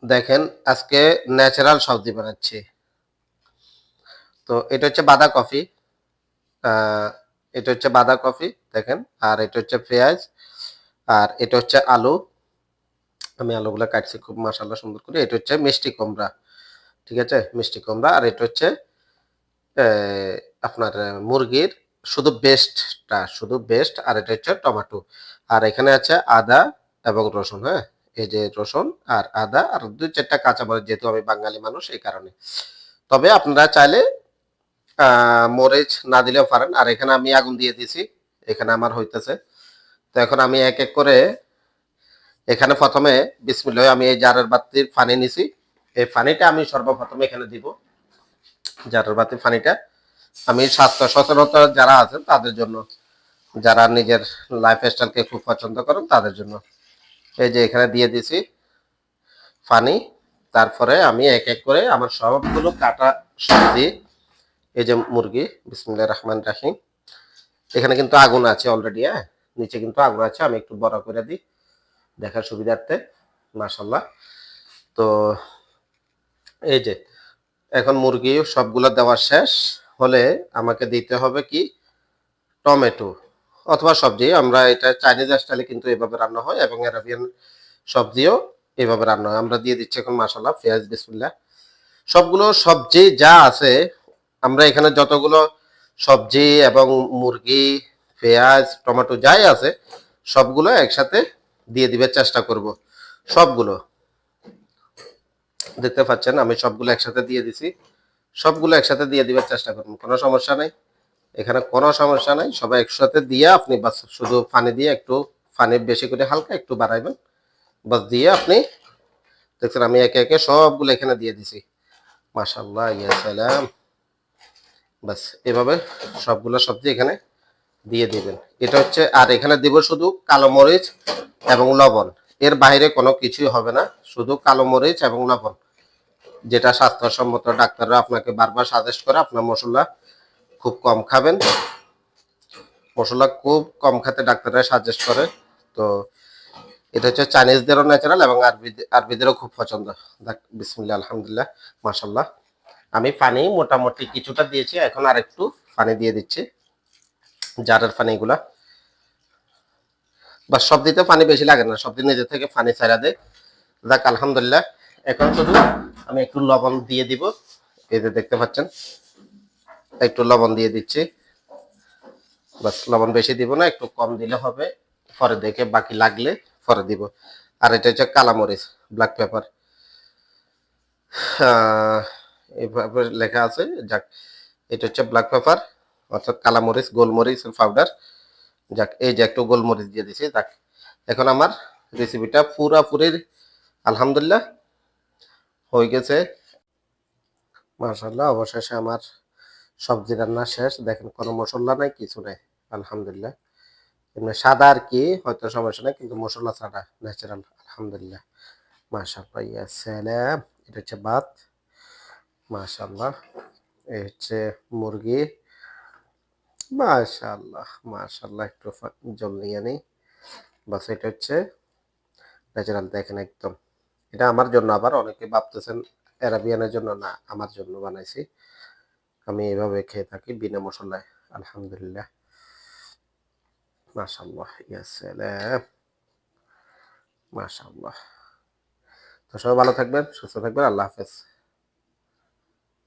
দেখেন আজকে ন্যাচারাল সবজি বানাচ্ছি। তো এটা হচ্ছে বাঁধাকপি। আ এটা হচ্ছে বাঁধাকপি দেখেন। আর এটা হচ্ছে পেঁয়াজ। আর এটা হচ্ছে আলু। আমি আলুগুলা কাটছি খুব মাশাআল্লাহ সুন্দর করে। এটা হচ্ছে মিষ্টি কুমড়া। ঠিক আছে? মিষ্টি কুমড়া। আর এটা হচ্ছে অ্যা আপনার মুরগির শুধু বেস্ট আর এটা হচ্ছে টমেটো। আর এখানে আছে আদা এবং রসুন, হ্যাঁ? এই যে রসুন আর আদা আর ২-৪ টা কাঁচামরিচ যেহেতু আমি বাঙালি মানুষ এই কারণে। তবে আপনারা চাইলে আ মরিচ না দিলেও পারেন। আর এখানে আমি আগুন দিয়ে দিছি। এখানে আমার হইতেছে। তো এখন আমি এক করে এখানে ১ম এ বিসমিল্লাহ আমি এই জারের বাতির পানি নিছি। এই পানিটা আমি সর্বপ্রথম এখানে দিব। জারের বাতির পানিটা। আমি স্বাস্থ্য সচেতনতা যারা আছেন তাদের জন্য। যারা নিজের লাইফস্টাইলকে খুব পছন্দ করেন তাদের জন্য। এই যে এখানে দিয়ে দিছি পানি। তারপরে আমি এক করে আমার সবগুলো কাটা সবজি এই যে মুরগি বিসমিল্লাহির রহমানির রহিম। এখানে কিন্তু আগুন আছে অলরেডি, হ্যাঁ? নিচে কিন্তু আগুন আছে। আমি একটু বড় করে দিই দেখার সুবিধার্থে। মাশাআল্লাহ। তো এই যে এখন মুরগি সবগুলো দেওয়া শেষ হলে আমাকে দিতে হবে কি টমেটো অথবা সবজি। আমরা এটা চাইনিজ স্টাইলে কিন্তু এভাবে রান্না হয় এবং আরাবিয়ান সবজিও এভাবে রান্না হয়। আমরা দিয়ে দিচ্ছি এখন মাশাআল্লাহ পেঁয়াজ বিসমিল্লাহ। সবগুলো সবজি যা আছে আমরা এখানে যতগুলো সবজি এবং মুরগি, পেঁয়াজ, টমেটো যাই আছে সবগুলো একসাথে দিয়ে দিবার চেষ্টা করব। সবগুলো। দেখতে পাচ্ছেন আমি সবগুলো একসাথে দিয়ে দিছি। সবগুলো একসাথে দিয়ে দিবার চেষ্টা করুন। কোন সমস্যা নাই। এখানে কোন সমস্যা নাই। সবাই একসাথে দিয়ে আপনি বাস শুধু পানি দিয়ে একটু পানি বেশি করে হালকা একটু বাড়াইবেন। বাস দিয়ে আপনি দেখছেন আমি একে সবগুলো এখানে দিয়ে দিছি। মাশাআল্লাহ ইয়া সালাম। বাস এভাবে সবগুলো সবজি এখানে দিয়ে দিবেন। এটা হচ্ছে আর এখানে দিব শুধু কালো মরিচ এবং লবণ। এর বাইরে কোনো কিছুই হবে না। শুধু কালো মরিচ এবং লবণ। যেটা স্বাস্থ্যসম্মত ডাক্তাররা আপনাকে বারবার সাজেস্ট করে আপনার মসলা খুব কম খাবেন। মসলা খুব কম খেতে ডাক্তাররা সাজেস্ট করে। তো এটা হচ্ছে চাইনিজদেরও ন্যাচারাল এবং আরবিদেরও খুব পছন্দ। বিসমিল্লাহ আলহামদুলিল্লাহ মাশাআল্লাহ। আমি পানি মোটামুটি কিছুটা দিয়েছি। এখন আরেকটু পানি দিয়ে দিচ্ছি। জারের পানিগুলা। বাস সবজিতে পানি বেশি লাগে না। সবজি নিজে থেকে পানি ছাইড়া দেয়। যাক আলহামদুলিল্লাহ। এখন শুধু আমি একটু লবণ দিয়ে দিব। এই যে দেখতে পাচ্ছেন। একটু লবণ দিয়ে দিচ্ছি। বাস লবণ বেশি দিব না, একটু কম দিলে হবে। পরে দেখে বাকি লাগলে পরে দিব। আর এটা হচ্ছে কালামরিচ, ব্ল্যাক পেপার। এভাবে লেখা আছে। যাক এটা হচ্ছে ব্ল্যাক পেপার অর্থাৎ কালামরিচ, গোলমরিচের পাউডার। যাক এই যে একটু গোলমরিচ দিয়ে দিছি। যাক এখন আমার রেসিপিটা পুরাপুরি আলহামদুলিল্লাহ হয়ে গেছে। মাশাআল্লাহ অবশেষে আমার সবজি রান্না শেষ। দেখেন কোনো মসল্লা নাই, কিছু নাই। আলহামদুলিল্লাহ। এমনি সাদা আর কি হয়তো সমস্যা নাই কিন্তু মসল্লা ছাড়া ন্যাচারাল আলহামদুলিল্লাহ। মাশাআল্লাহ ইয়া সালাম। এটা হচ্ছে ভাত। মাশাআল্লাহ। এই হচ্ছে মুরগি। মাশাআল্লাহ, মাশাআল্লাহ একটু জল নিয়ে নেই। বাস এটা হচ্ছে ন্যাচারাল দেখেন একদম। এটা আমার জন্য আবার অনেকে ভাবতেছেন অ্যারাবিয়ানের জন্য না, আমার জন্য বানাইছি। আমি এভাবে খেয়ে থাকি বিনা মসলায়। আলহামদুলিল্লাহ। মাশাআল্লাহ ইয়া সালাম। মাশাআল্লাহ। তো সবাই ভালো থাকবেন, সুস্থ থাকবেন। আল্লাহ হাফেজ।